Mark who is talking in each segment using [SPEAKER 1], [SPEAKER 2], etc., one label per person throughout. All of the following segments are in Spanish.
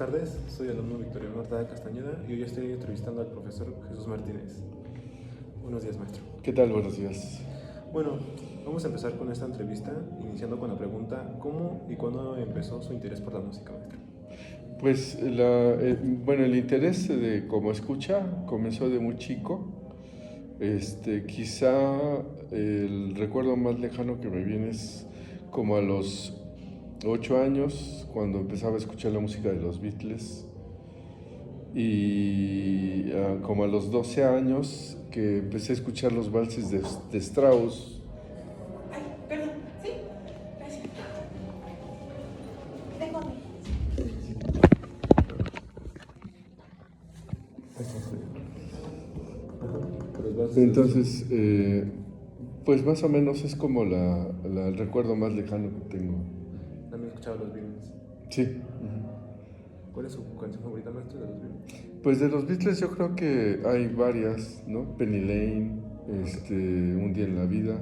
[SPEAKER 1] tardes, soy el alumno Victoriano Artada Castañeda y hoy estoy entrevistando al profesor Jesús Martínez. Buenos días, maestro.
[SPEAKER 2] ¿Qué tal? Buenos días.
[SPEAKER 1] Bueno, vamos a empezar con esta entrevista, iniciando con la pregunta: ¿cómo y cuándo empezó su interés por la música, maestro?
[SPEAKER 2] Pues el interés de como escucha comenzó de muy chico. Quizá el recuerdo más lejano que me viene es como a los 8 años, cuando empezaba a escuchar la música de los Beatles, y como a los 12 años que empecé a escuchar los valses de Strauss.
[SPEAKER 3] Ay, perdón, ¿sí? Gracias. Tengo hambre.
[SPEAKER 2] Entonces, pues más o menos es como el recuerdo más lejano que tengo.
[SPEAKER 1] ¿También escuchaba los Beatles?
[SPEAKER 2] Sí.
[SPEAKER 1] ¿Cuál es su canción favorita, maestro, de los Beatles?
[SPEAKER 2] Pues de los Beatles yo creo que hay varias, ¿no? Penny Lane, Un día en la vida.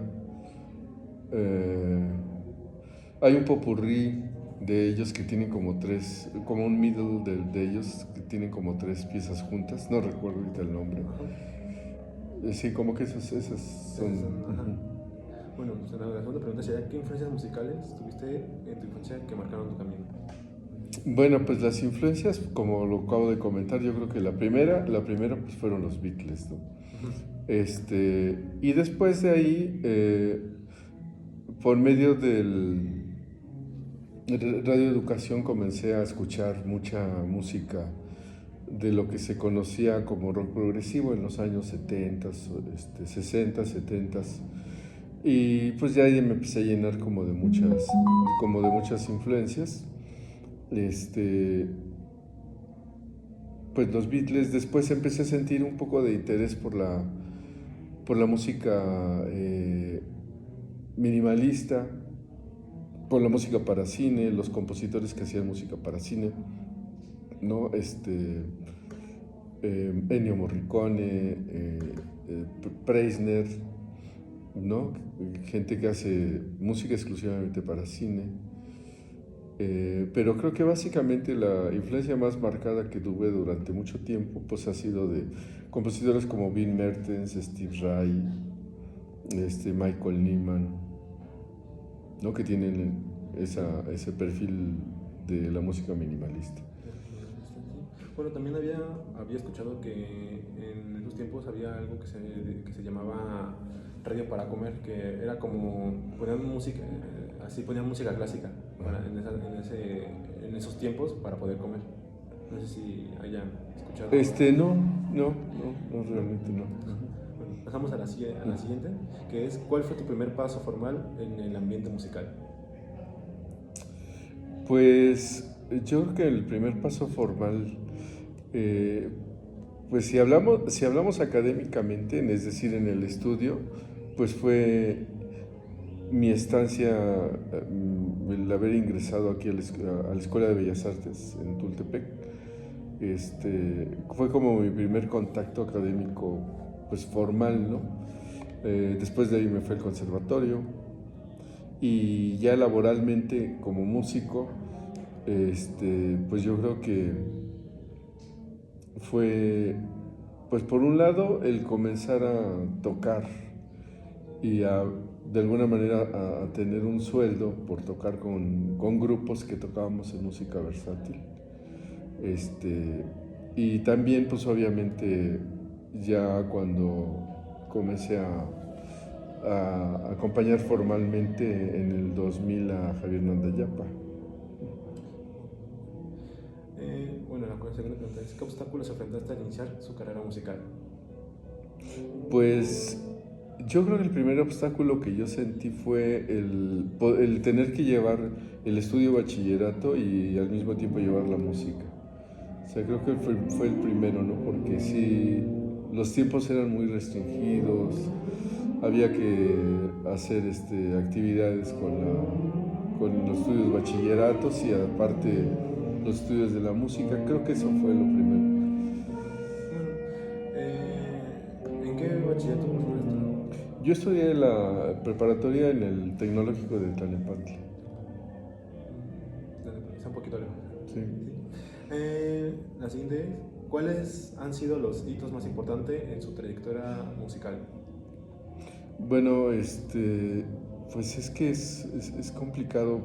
[SPEAKER 2] Hay un popurrí de ellos que tienen como como un middle de ellos que tienen como 3 piezas juntas, no recuerdo ahorita el nombre. Sí, como que esas son.
[SPEAKER 1] Ajá. Bueno, pues la segunda pregunta sería: ¿qué influencias musicales tuviste en tu infancia que marcaron tu camino?
[SPEAKER 2] Bueno, pues las influencias, como lo acabo de comentar, yo creo que la primera pues fueron los Beatles, ¿no? Y después de ahí, por medio del Radio Educación, comencé a escuchar mucha música de lo que se conocía como rock progresivo en los años 70, 60, 70. Y pues ya ahí me empecé a llenar como de muchas influencias. Pues los Beatles. Después empecé a sentir un poco de interés por la música minimalista, por la música para cine, los compositores que hacían música para cine, ¿no? Ennio Morricone, Preisner, ¿no? Gente que hace música exclusivamente para cine. Pero creo que básicamente la influencia más marcada que tuve durante mucho tiempo pues ha sido de compositores como Vin Mertens, Steve Rai, Michael Nyman, ¿no? Que tienen ese perfil de la música minimalista.
[SPEAKER 1] Bueno, también había escuchado que en esos tiempos había algo que se llamaba radio para comer, que era como ponían música, ponían música clásica en esos tiempos para poder comer. No sé si hayan escuchado.
[SPEAKER 2] No, realmente no.
[SPEAKER 1] Bueno, pasamos a la siguiente, que es: ¿cuál fue tu primer paso formal en el ambiente musical?
[SPEAKER 2] Pues yo creo que el primer paso formal, pues si hablamos académicamente, es decir, en el estudio, pues fue mi estancia, el haber ingresado aquí a la Escuela de Bellas Artes en Tultepec. Fue como mi primer contacto académico, pues formal, ¿no? Después de ahí me fui al conservatorio y ya laboralmente como músico, pues yo creo que fue, pues por un lado, el comenzar a tocar y de alguna manera a tener un sueldo por tocar con grupos que tocábamos en música versátil. Y también pues obviamente ya cuando comencé a acompañar formalmente en el 2000 a Javier Nandayapa.
[SPEAKER 1] Bueno, la segunda pregunta es: ¿qué obstáculos enfrentaste al iniciar su carrera musical?
[SPEAKER 2] Pues yo creo que el primer obstáculo que yo sentí fue el tener que llevar el estudio bachillerato y al mismo tiempo llevar la música. O sea, creo que fue el primero, ¿no? Porque sí, los tiempos eran muy restringidos, había que hacer actividades con los estudios bachilleratos y aparte los estudios de la música. Creo que eso fue lo primero.
[SPEAKER 1] ¿En qué bachillerato cursó, maestro?
[SPEAKER 2] Yo estudié la preparatoria en el Tecnológico de Tlalnepantla.
[SPEAKER 1] Está un poquito lejos.
[SPEAKER 2] Sí.
[SPEAKER 1] La siguiente, ¿cuáles han sido los hitos más importantes en su trayectoria musical?
[SPEAKER 2] Bueno, pues es que es complicado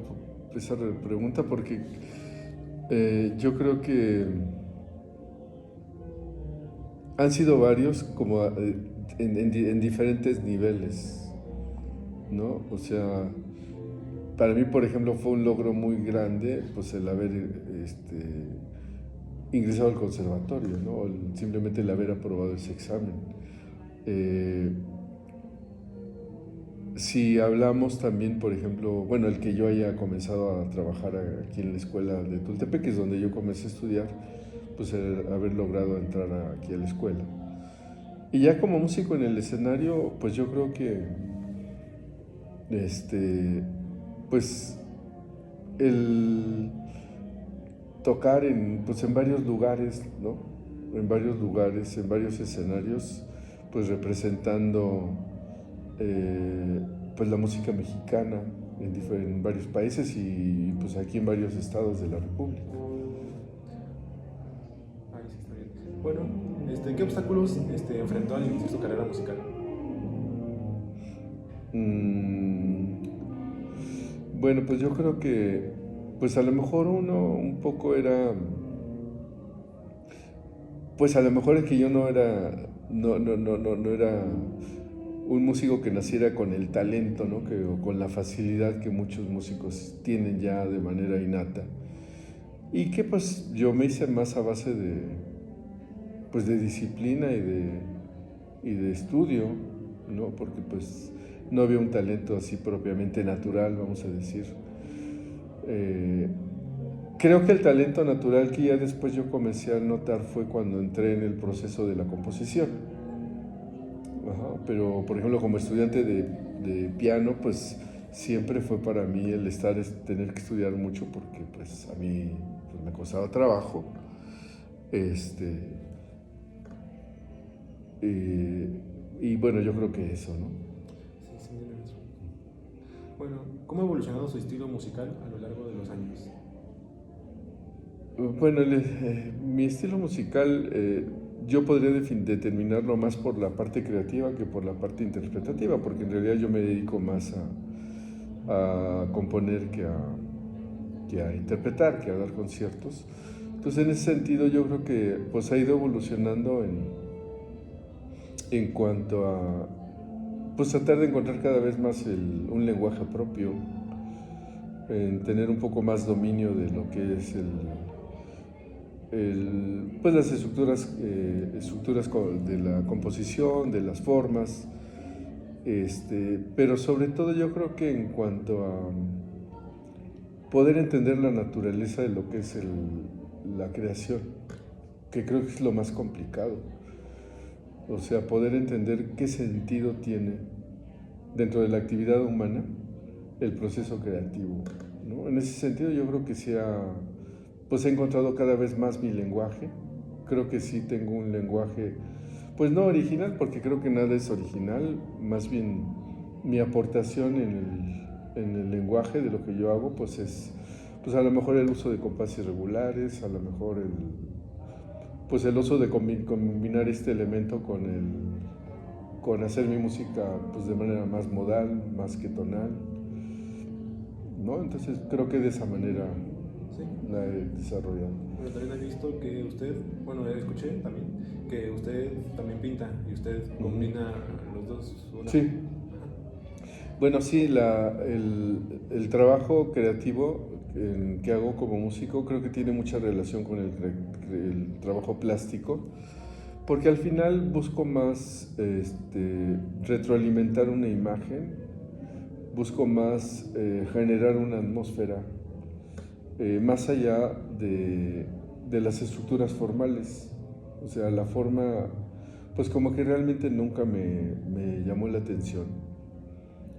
[SPEAKER 2] esa pregunta porque yo creo que han sido varios como en diferentes niveles, ¿no? O sea, para mí, por ejemplo, fue un logro muy grande pues el haber ingresado al conservatorio, ¿no? Simplemente el haber aprobado ese examen. Eh, Si hablamos también, por ejemplo, bueno, el que yo haya comenzado a trabajar aquí en la escuela de Tultepec, que es donde yo comencé a estudiar, pues el haber logrado entrar aquí a la escuela. Y ya como músico en el escenario, pues yo creo que, pues el tocar pues en varios lugares, ¿no? En varios lugares, en varios escenarios, pues representando pues la música mexicana en varios países y pues aquí en varios estados de la República.
[SPEAKER 1] Ahí sí está bien. Bueno, ¿qué obstáculos enfrentó al iniciar su carrera musical?
[SPEAKER 2] Bueno, pues yo creo que pues a lo mejor uno un poco era, pues a lo mejor es que yo no era un músico que naciera con el talento, ¿no? O con la facilidad que muchos músicos tienen ya de manera innata. Y que pues yo me hice más a base pues de disciplina y de estudio, ¿no? Porque pues no había un talento así propiamente natural, vamos a decir. Creo que el talento natural que ya después yo comencé a notar fue cuando entré en el proceso de la composición. Ajá, pero por ejemplo como estudiante de piano, pues siempre fue para mí el tener que estudiar mucho porque pues a mí pues, me costaba trabajo. Este, y bueno, yo creo que eso, ¿no?
[SPEAKER 1] Sí, sí, tiene razón. Bueno, ¿cómo ha evolucionado su estilo musical a lo largo de los años?
[SPEAKER 2] Bueno, mi estilo musical yo podría determinarlo más por la parte creativa que por la parte interpretativa, porque en realidad yo me dedico más a componer que a interpretar, que a dar conciertos. Entonces en ese sentido yo creo que pues ha ido evolucionando en cuanto a pues tratar de encontrar cada vez más un lenguaje propio, en tener un poco más dominio de lo que es pues las estructuras de la composición, de las formas, pero sobre todo yo creo que en cuanto a poder entender la naturaleza de lo que es la creación, que creo que es lo más complicado. O sea, poder entender qué sentido tiene dentro de la actividad humana el proceso creativo, ¿no? En ese sentido yo creo que pues he encontrado cada vez más mi lenguaje. Creo que sí tengo un lenguaje, pues no original, porque creo que nada es original, más bien mi aportación en el lenguaje de lo que yo hago, pues es, pues a lo mejor el uso de compases irregulares, a lo mejor pues el uso de combinar este elemento con hacer mi música pues de manera más modal, más que tonal, ¿no? Entonces creo que de esa manera
[SPEAKER 1] Sí.
[SPEAKER 2] la he desarrollado.
[SPEAKER 1] Bueno, también he visto que usted, bueno, escuché también que usted también pinta y usted combina los dos.
[SPEAKER 2] Sí.
[SPEAKER 1] Ajá.
[SPEAKER 2] Bueno, sí, el trabajo creativo que hago como músico creo que tiene mucha relación con el trabajo plástico, porque al final busco más retroalimentar una imagen, busco más generar una atmósfera, más allá de las estructuras formales. O sea, la forma, pues como que realmente nunca me llamó la atención.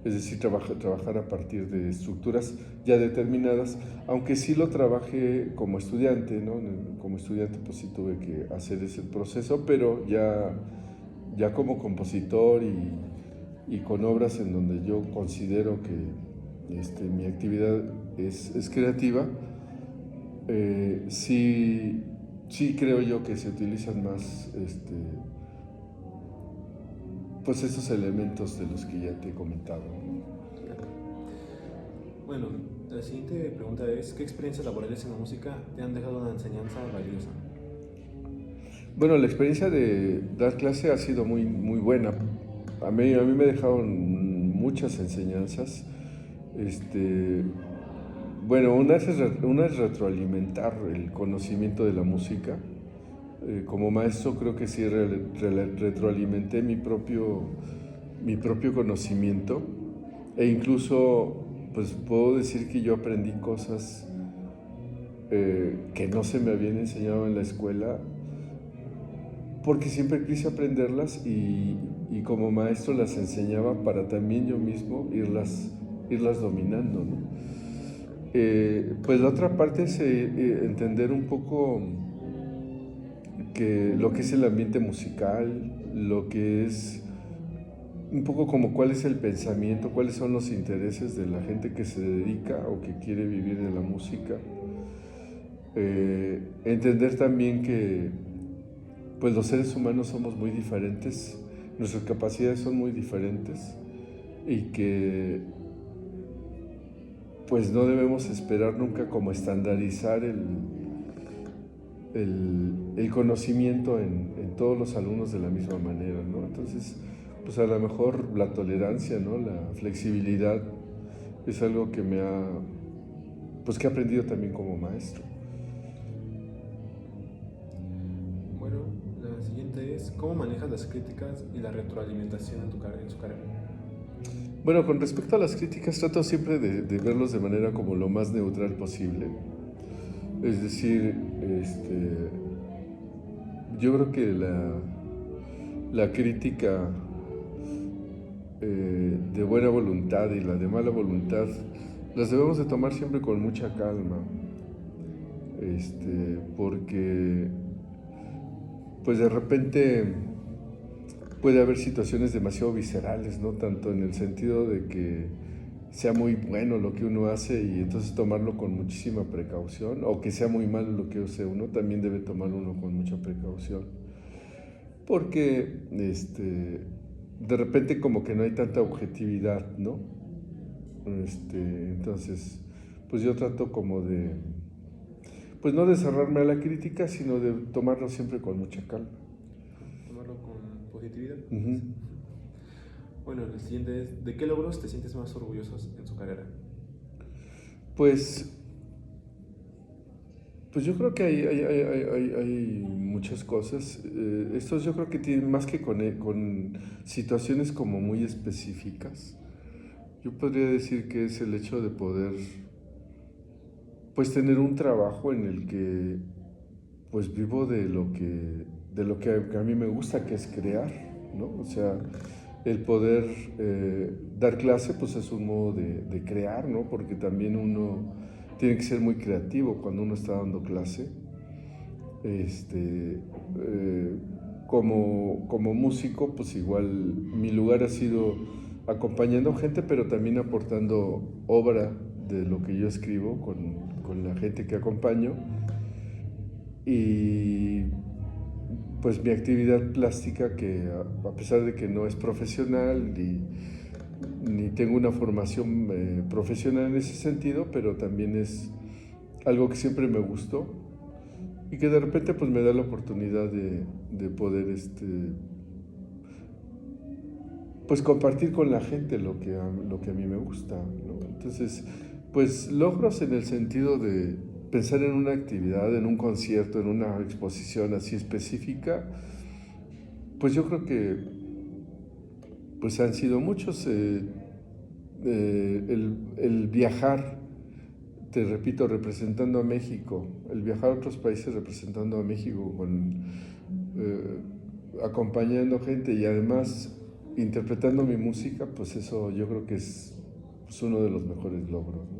[SPEAKER 2] Es decir, trabajar a partir de estructuras ya determinadas, aunque sí lo trabajé como estudiante, ¿no? Como estudiante pues sí tuve que hacer ese proceso, pero ya como compositor y con obras en donde yo considero que mi actividad es creativa, sí, sí creo yo que se utilizan más pues esos elementos de los que ya te he comentado, ¿no?
[SPEAKER 1] Bueno, la siguiente pregunta es, ¿qué experiencias laborales en la música te han dejado una enseñanza valiosa?
[SPEAKER 2] Bueno, la experiencia de dar clase ha sido muy, muy buena. A mí me dejaron muchas enseñanzas. Bueno, una es retroalimentar el conocimiento de la música. Como maestro creo que sí retroalimenté mi propio conocimiento e incluso pues puedo decir que yo aprendí cosas que no se me habían enseñado en la escuela porque siempre quise aprenderlas y como maestro las enseñaba para también yo mismo irlas dominando, ¿no? Pues la otra parte es entender un poco que lo que es el ambiente musical, lo que es un poco como cuál es el pensamiento, cuáles son los intereses de la gente que se dedica o que quiere vivir de la música. Entender también que pues los seres humanos somos muy diferentes, nuestras capacidades son muy diferentes y que pues no debemos esperar nunca como estandarizar el conocimiento en todos los alumnos de la misma manera, ¿no? Entonces, pues a lo mejor la tolerancia, ¿no? La flexibilidad es algo que que he aprendido también como maestro.
[SPEAKER 1] Bueno, la siguiente es, ¿cómo manejas las críticas y la retroalimentación en su carrera?
[SPEAKER 2] Bueno, con respecto a las críticas, trato siempre de verlos de manera como lo más neutral posible. Es decir, yo creo que la crítica de buena voluntad y la de mala voluntad las debemos de tomar siempre con mucha calma, porque pues de repente puede haber situaciones demasiado viscerales, ¿no? Tanto en el sentido de que sea muy bueno lo que uno hace y entonces tomarlo con muchísima precaución, o que sea muy malo lo que hace uno, también debe tomar uno con mucha precaución. Porque de repente como que no hay tanta objetividad, ¿no? Entonces, pues yo trato como de, pues no de cerrarme a la crítica, sino de tomarlo siempre con mucha calma.
[SPEAKER 1] Tomarlo con positividad.
[SPEAKER 2] Uh-huh.
[SPEAKER 1] Bueno, el siguiente es, ¿de qué logros te sientes más orgullosos en su carrera?
[SPEAKER 2] Pues yo creo que hay muchas cosas. Estos yo creo que tienen más que con situaciones como muy específicas. Yo podría decir que es el hecho de poder pues tener un trabajo en el que pues vivo de lo que a mí me gusta, que es crear, ¿no? O sea, el poder dar clase pues es un modo de crear, ¿no? Porque también uno tiene que ser muy creativo cuando uno está dando clase. Como músico, pues igual mi lugar ha sido acompañando gente, pero también aportando obra de lo que yo escribo con la gente que acompaño. Y pues mi actividad plástica, que a pesar de que no es profesional ni tengo una formación profesional en ese sentido, pero también es algo que siempre me gustó y que de repente pues me da la oportunidad de poder pues compartir con la gente lo que a mí me gusta, ¿no? Entonces, pues logros en el sentido de pensar en una actividad, en un concierto, en una exposición así específica, pues yo creo que pues han sido muchos. El viajar, te repito, representando a México, el viajar a otros países representando a México, acompañando gente y además interpretando mi música, pues eso yo creo que es uno de los mejores logros, ¿no?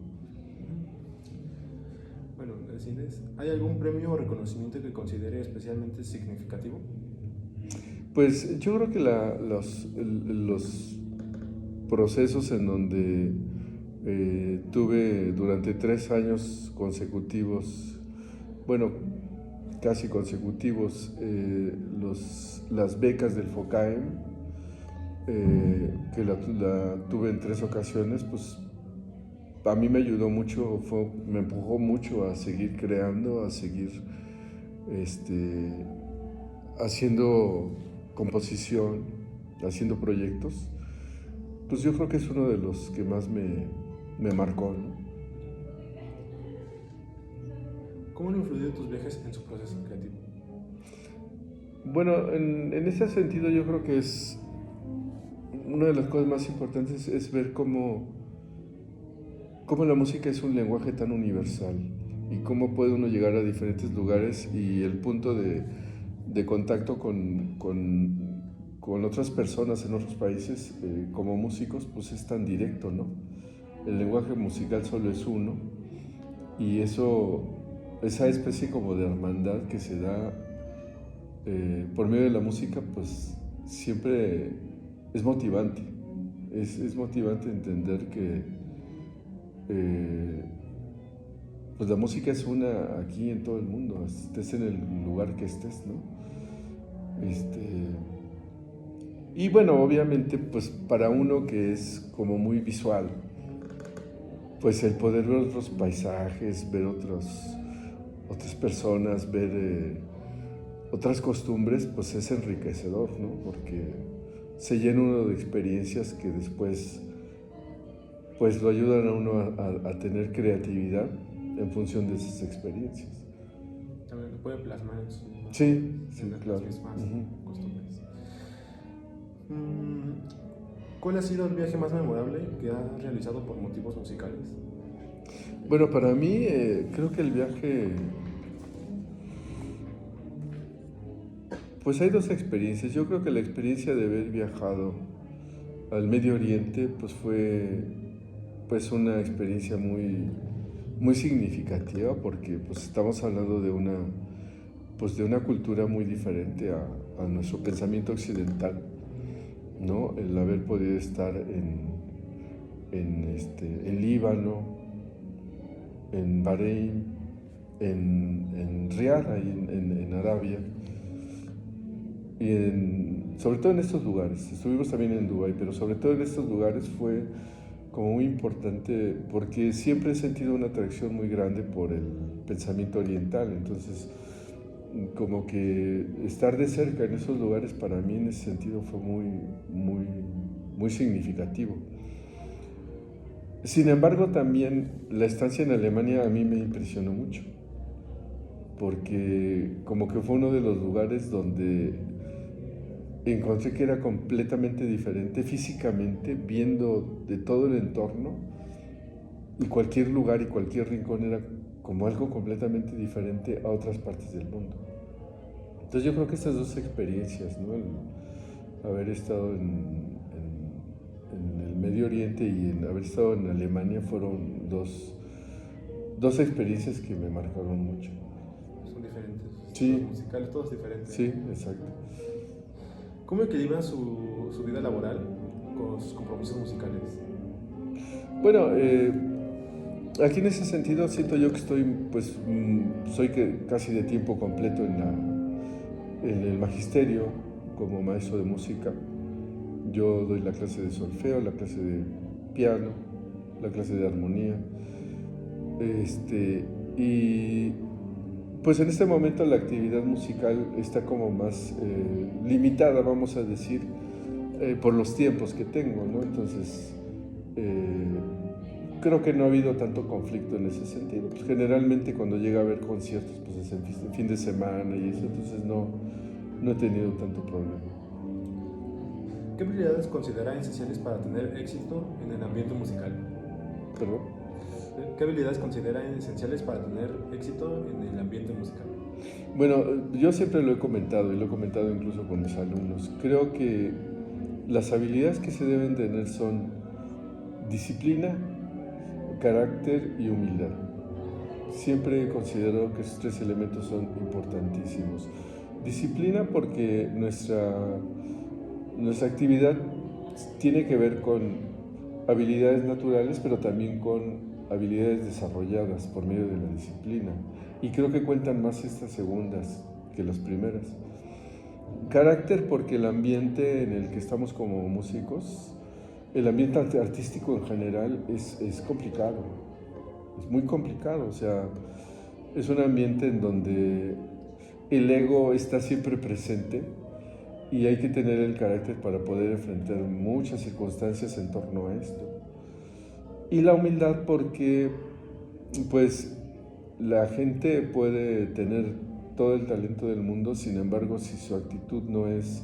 [SPEAKER 1] Bueno, el siguiente es, ¿hay algún premio o reconocimiento que considere especialmente significativo?
[SPEAKER 2] Pues yo creo que los procesos en donde tuve durante 3 años consecutivos bueno, casi consecutivos, las becas del FOCAEM, que la tuve en 3 ocasiones, pues a mí me ayudó mucho, me empujó mucho a seguir creando, a seguir haciendo composición, haciendo proyectos. Pues yo creo que es uno de los que más me marcó, ¿no?
[SPEAKER 1] ¿Cómo han influido tus viajes en su proceso creativo?
[SPEAKER 2] Bueno, en ese sentido yo creo que es una de las cosas más importantes es ver cómo la música es un lenguaje tan universal y cómo puede uno llegar a diferentes lugares y el punto de contacto con otras personas en otros países como músicos pues es tan directo, ¿no? El lenguaje musical solo es uno y esa especie como de hermandad que se da por medio de la música pues siempre es motivante. Es motivante entender que pues la música es una aquí en todo el mundo, estés en el lugar que estés, ¿no? Y bueno, obviamente, pues para uno que es como muy visual, pues el poder ver otros paisajes, ver otras personas, ver otras costumbres, pues es enriquecedor, ¿no? Porque se llena uno de experiencias que después pues lo ayudan a uno a tener creatividad en función de esas experiencias.
[SPEAKER 1] También lo puede plasmar en su...
[SPEAKER 2] Sí,
[SPEAKER 1] en las
[SPEAKER 2] claro.
[SPEAKER 1] mismas costumbres. ¿Cuál ha sido el viaje más memorable que has realizado por motivos musicales?
[SPEAKER 2] Bueno, para mí creo que el viaje... Pues hay 2 experiencias. Yo creo que la experiencia de haber viajado al Medio Oriente pues fue pues una experiencia muy significativa porque pues estamos hablando de una cultura muy diferente a nuestro pensamiento occidental, ¿no? El haber podido estar en Líbano, en Bahrein, en Riad, ahí en Arabia, y sobre todo en estos lugares. Estuvimos también en Dubái, pero sobre todo en estos lugares fue como muy importante porque siempre he sentido una atracción muy grande por el pensamiento oriental, entonces como que estar de cerca en esos lugares para mí en ese sentido fue muy significativo. Sin embargo, también la estancia en Alemania a mí me impresionó mucho, porque como que fue uno de los lugares donde encontré que era completamente diferente físicamente, viendo de todo el entorno, y cualquier lugar y cualquier rincón era como algo completamente diferente a otras partes del mundo. Entonces yo creo que estas 2 experiencias, ¿no? El haber estado en el Medio Oriente y el haber estado en Alemania fueron dos experiencias que me marcaron mucho.
[SPEAKER 1] Son diferentes.
[SPEAKER 2] Sí.
[SPEAKER 1] Los musicales, todos diferentes.
[SPEAKER 2] Sí, exacto.
[SPEAKER 1] ¿Cómo equilibra su vida laboral con sus compromisos musicales?
[SPEAKER 2] Bueno, aquí en ese sentido siento yo que estoy, pues, soy casi de tiempo completo en el magisterio como maestro de música. Yo doy la clase de solfeo, la clase de piano, la clase de armonía. Y pues en este momento la actividad musical está como más limitada, vamos a decir, por los tiempos que tengo, ¿no? Entonces, creo que no ha habido tanto conflicto en ese sentido. Pues generalmente cuando llega a haber conciertos, pues es en fin de semana y eso, entonces no he tenido tanto problema.
[SPEAKER 1] ¿Qué habilidades considera esenciales para tener éxito en el ambiente musical?
[SPEAKER 2] ¿Perdón?
[SPEAKER 1] ¿Qué habilidades considera esenciales para tener éxito en el ambiente musical?
[SPEAKER 2] Bueno, yo siempre lo he comentado y lo he comentado incluso con mis alumnos. Creo que las habilidades que se deben tener son disciplina, carácter y humildad. Siempre he considerado que esos 3 elementos son importantísimos. Disciplina porque nuestra actividad tiene que ver con habilidades naturales, pero también con habilidades desarrolladas por medio de la disciplina. y creo que cuentan más estas segundas que las primeras. Carácter porque el ambiente en el que estamos como músicos, el ambiente artístico en general es complicado, es muy complicado, o sea, es un ambiente en donde el ego está siempre presente y hay que tener el carácter para poder enfrentar muchas circunstancias en torno a esto. Y la humildad porque, pues, la gente puede tener todo el talento del mundo, sin embargo, si su actitud no es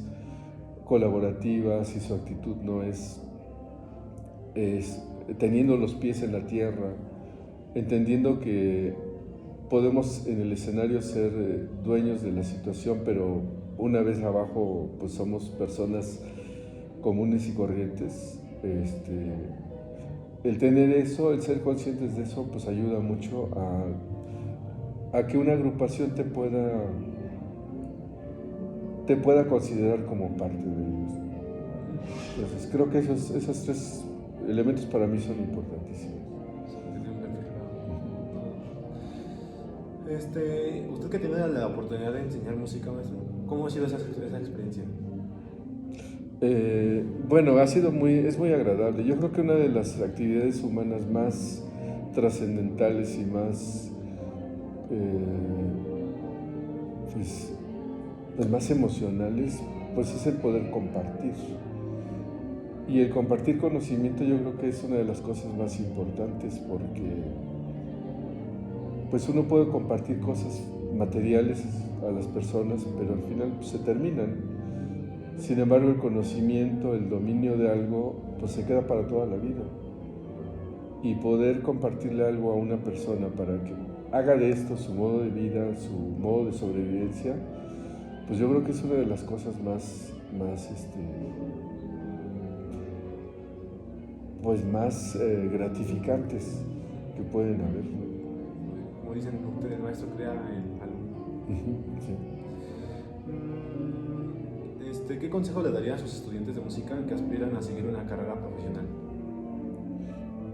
[SPEAKER 2] colaborativa, si su actitud no es teniendo los pies en la tierra, entendiendo que podemos en el escenario ser dueños de la situación, pero una vez abajo pues somos personas comunes y corrientes. El tener eso, el ser conscientes de eso, pues ayuda mucho a que una agrupación te pueda considerar como parte de ellos. Entonces creo que esos tres elementos para mí son importantísimos.
[SPEAKER 1] Usted que tiene la oportunidad de enseñar música, maestro, ¿cómo ha sido esa experiencia?
[SPEAKER 2] Bueno, es muy agradable. Yo creo que una de las actividades humanas más trascendentales y más, pues más emocionales, pues es el poder compartir. Y el compartir conocimiento yo creo que es una de las cosas más importantes porque pues uno puede compartir cosas materiales a las personas, pero al final pues, se terminan. Sin embargo, el conocimiento, el dominio de algo, pues se queda para toda la vida. Y poder compartirle algo a una persona para que haga de esto su modo de vida, su modo de sobrevivencia, pues yo creo que es una de las cosas más gratificantes que pueden haber.
[SPEAKER 1] Como dicen ustedes, el maestro crea el alumno.
[SPEAKER 2] Sí.
[SPEAKER 1] ¿Qué consejo le daría a sus estudiantes de música que aspiran a seguir una carrera profesional?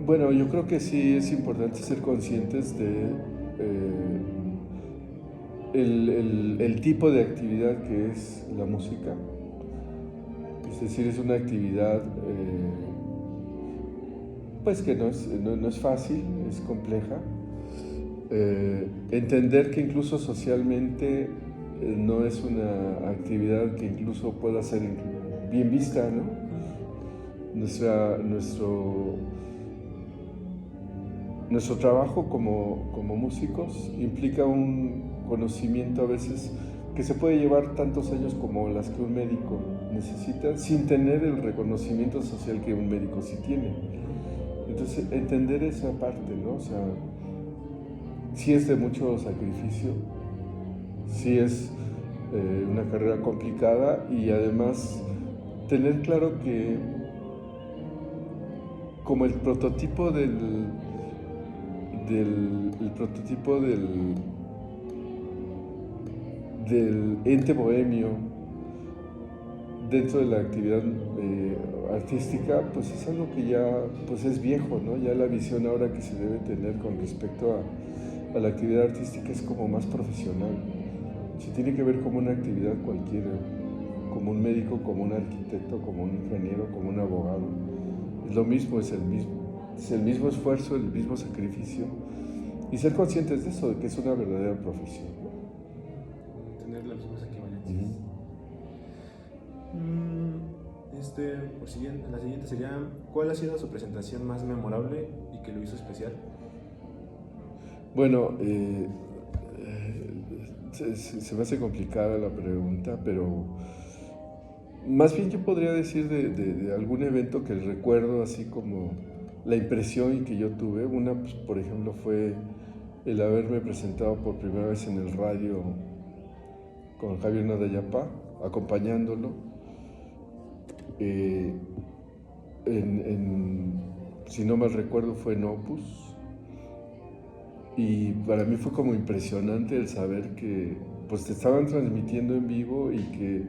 [SPEAKER 2] Bueno, yo creo que sí es importante ser conscientes de el tipo de actividad que es la música. Es decir, es una actividad pues que no es fácil, es compleja. Entender que incluso socialmente no es una actividad que incluso pueda ser bien vista, ¿no? Nuestro trabajo como músicos implica un conocimiento a veces que se puede llevar tantos años como las que un médico necesita, sin tener el reconocimiento social que un médico sí tiene. Entonces, entender esa parte, ¿no? O sea, sí es de mucho sacrificio, sí es una carrera complicada y además tener claro que como el prototipo del ente bohemio dentro de la actividad artística, pues es algo que ya pues es viejo, ¿no? Ya la visión ahora que se debe tener con respecto a la actividad artística es como más profesional. Se tiene que ver como una actividad cualquiera, como un médico, como un arquitecto, como un ingeniero, como un abogado. Es lo mismo, es el mismo esfuerzo, el mismo sacrificio. Y ser conscientes de eso, de que es una verdadera profesión, ¿no?
[SPEAKER 1] Tener las mismas equivalencias. La siguiente sería, ¿cuál ha sido su presentación más memorable y que lo hizo especial?
[SPEAKER 2] Bueno, se me hace complicada la pregunta, pero más bien yo podría decir de algún evento que recuerdo así como la impresión que yo tuve. Una, pues, por ejemplo, fue el haberme presentado por primera vez en el radio con Javier Nadayapa, acompañándolo. Si no mal recuerdo, fue en Opus. Y para mí fue como impresionante el saber que pues te estaban transmitiendo en vivo y que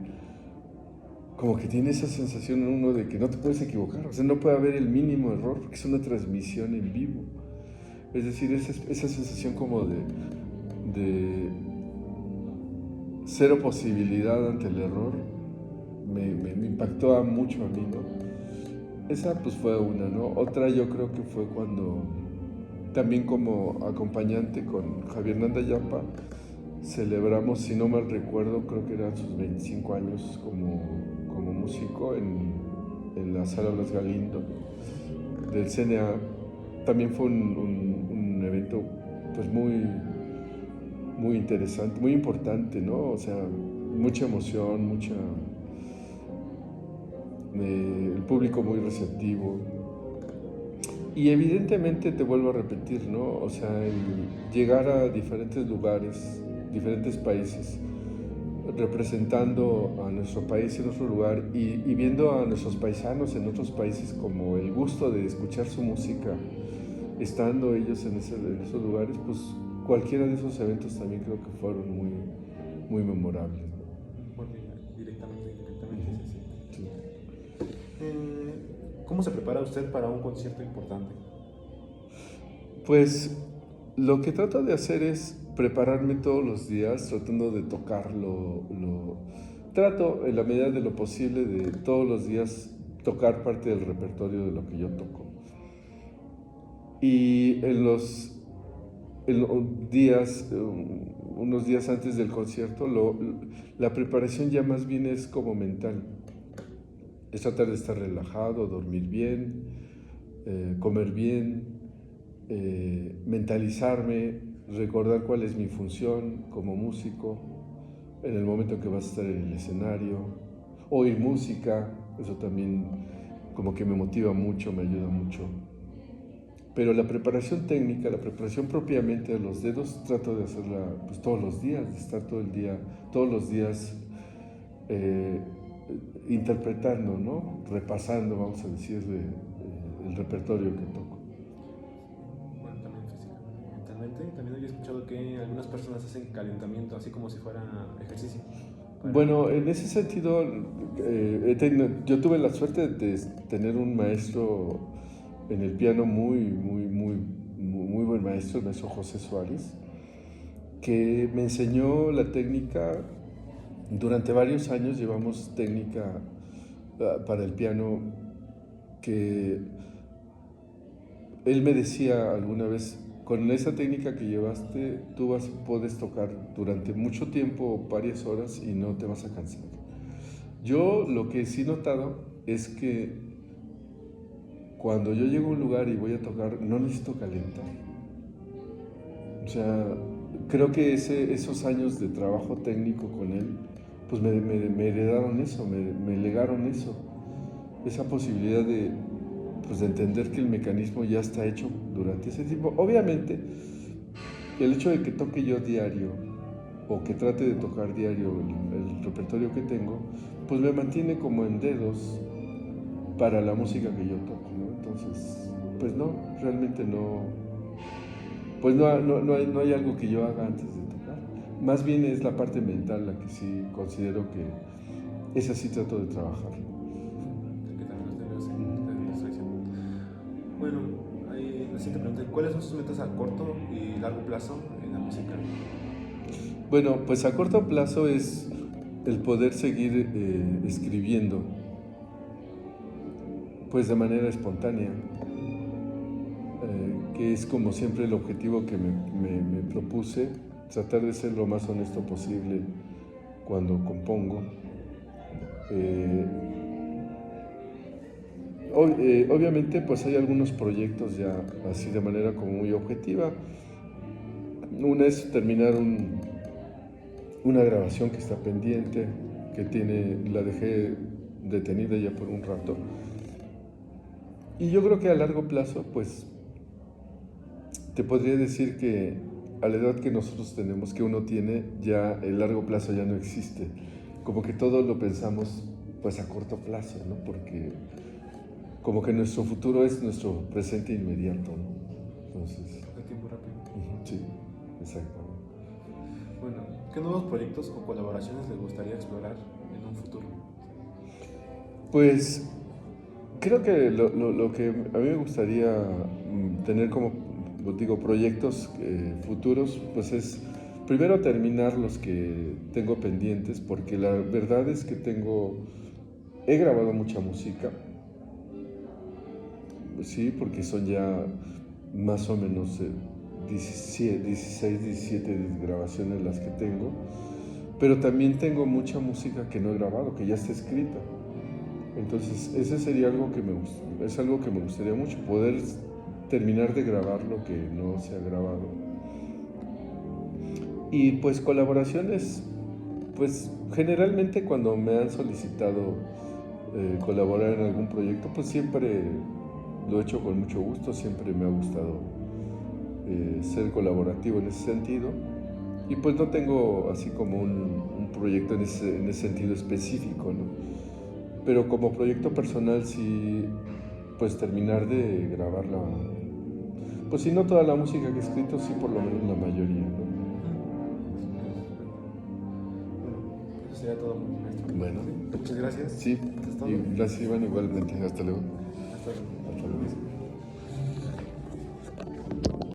[SPEAKER 2] como que tiene esa sensación en uno de que no te puedes equivocar, o sea, no puede haber el mínimo error porque es una transmisión en vivo. Es decir, esa sensación como de cero posibilidad ante el error, me impactó mucho a mí, ¿no? Esa pues fue una, ¿no? Otra yo creo que fue cuando también como acompañante con Javier Nanda Yampa celebramos, si no mal recuerdo, creo que eran sus 25 años como músico en la Sala Blas Galindo del CNA. También fue un evento pues muy interesante, muy importante, ¿no? O sea, mucha emoción, el público muy receptivo. Y evidentemente te vuelvo a repetir, ¿no? O sea, el llegar a diferentes lugares, diferentes países, representando a nuestro país en otro lugar y viendo a nuestros paisanos en otros países como el gusto de escuchar su música, estando ellos en esos lugares, pues cualquiera de esos eventos también creo que fueron muy memorables, ¿no?
[SPEAKER 1] Bueno, directamente se siente.
[SPEAKER 2] Sí.
[SPEAKER 1] ¿Cómo se prepara usted para un concierto importante?
[SPEAKER 2] Pues lo que trato de hacer es prepararme todos los días, tratando de tocarlo. Trato en la medida de lo posible de todos los días tocar parte del repertorio de lo que yo toco. Y en los días, unos días antes del concierto, la preparación ya más bien es como mental. Es tratar de estar relajado, dormir bien, comer bien, mentalizarme, recordar cuál es mi función como músico en el momento que vas a estar en el escenario, oír música, eso también como que me motiva mucho, me ayuda mucho. Pero la preparación técnica, la preparación propiamente de los dedos, trato de hacerla pues, todos los días, de estar todos los días interpretando, ¿no? Repasando, vamos a decir, el repertorio que toco.
[SPEAKER 1] Bueno, también físicamente. También había escuchado que algunas personas hacen calentamiento, así como si fuera ejercicio.
[SPEAKER 2] Bueno, en ese sentido, yo tuve la suerte de tener un maestro en el piano muy buen maestro, el maestro José Suárez, que me enseñó la técnica. Durante varios años llevamos técnica para el piano que él me decía alguna vez, con esa técnica que llevaste, puedes tocar durante mucho tiempo, varias horas, y no te vas a cansar. Yo lo que sí he notado es que cuando yo llego a un lugar y voy a tocar, no necesito calentar. O sea, creo que esos años de trabajo técnico con él, pues me heredaron eso, me legaron eso, esa posibilidad pues de entender que el mecanismo ya está hecho durante ese tiempo. Obviamente, el hecho de que toque yo diario o que trate de tocar diario el repertorio que tengo, pues me mantiene como en dedos para la música que yo toco, ¿no? Entonces, pues no, realmente no, pues no hay algo que yo haga antes de tocar. Más bien es la parte mental la que sí considero que esa sí trato de trabajar.
[SPEAKER 1] Que también los de distracción. Bueno, ahí la siguiente pregunta: ¿cuáles son sus metas a corto y largo plazo en la música?
[SPEAKER 2] Bueno, pues a corto plazo es el poder seguir escribiendo, pues de manera espontánea, que es como siempre el objetivo que me propuse, tratar de ser lo más honesto posible cuando compongo. Obviamente pues hay algunos proyectos ya así de manera como muy objetiva. Una es terminar una grabación que está pendiente, la dejé detenida ya por un rato. Y yo creo que a largo plazo, pues, te podría decir que a la edad que nosotros tenemos, que uno tiene, ya el largo plazo ya no existe. Como que todo lo pensamos, pues, a corto plazo, ¿no? Porque como que nuestro futuro es nuestro presente inmediato, ¿no? Entonces...
[SPEAKER 1] El tiempo rápido.
[SPEAKER 2] Sí, exacto.
[SPEAKER 1] Bueno, ¿qué nuevos proyectos o colaboraciones le gustaría explorar en un futuro?
[SPEAKER 2] Pues creo que lo que a mí me gustaría tener como, digo, proyectos futuros, pues es primero terminar los que tengo pendientes, porque la verdad es que he grabado mucha música, sí, porque son ya más o menos 16, 17 grabaciones las que tengo, pero también tengo mucha música que no he grabado, que ya está escrita. Entonces, ese sería algo es algo que me gustaría mucho, poder terminar de grabar lo que no se ha grabado. Y pues colaboraciones, pues generalmente cuando me han solicitado colaborar en algún proyecto, pues siempre lo he hecho con mucho gusto, siempre me ha gustado ser colaborativo en ese sentido. Y pues no tengo así como un proyecto en ese sentido específico, ¿no? Pero como proyecto personal sí, pues terminar de grabar pues si no toda la música que he escrito, sí por lo menos la mayoría, ¿no?
[SPEAKER 1] Bueno, eso sería todo, maestro.
[SPEAKER 2] Bueno.
[SPEAKER 1] Muchas gracias.
[SPEAKER 2] Sí,
[SPEAKER 1] Eso es todo.
[SPEAKER 2] y gracias Iván, igualmente, hasta luego.
[SPEAKER 1] Hasta luego.